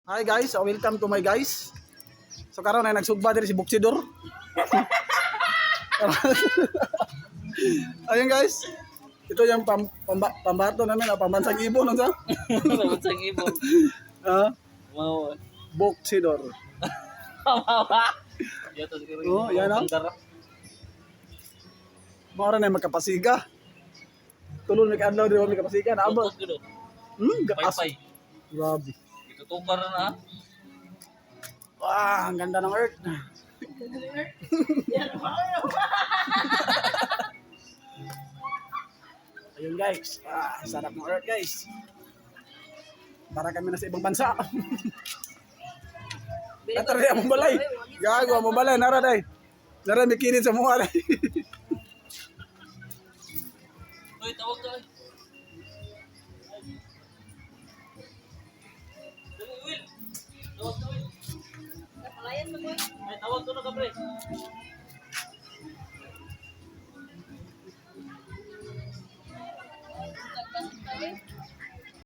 Hi guys, welcome to my guys. So karon ay nagsugba diri si Buksidor. Ayun guys. Ito yung pambato namin, pambansang ibon, ano sa? Pambansang ibon. Ah, Wow. Buksidor. Mawa. Yato siguro. Oh, yan ah. Mao ra na magkapasiga. Tulon may adlaw diri may kapasiga na abot. Gatas. Pay-pay. Grabe. Itutukar na. Wah, ang ganda ng earth. Ayun guys, sarap ng earth guys. Para kami na sa ibang bansa. Natara di among balay. Gago among balay, nara day. Nara may kinid sa mukha day. Uy, tawag ka. Dali, Will. Tawag ka, Will. Ay, tawag ko na ka, pre.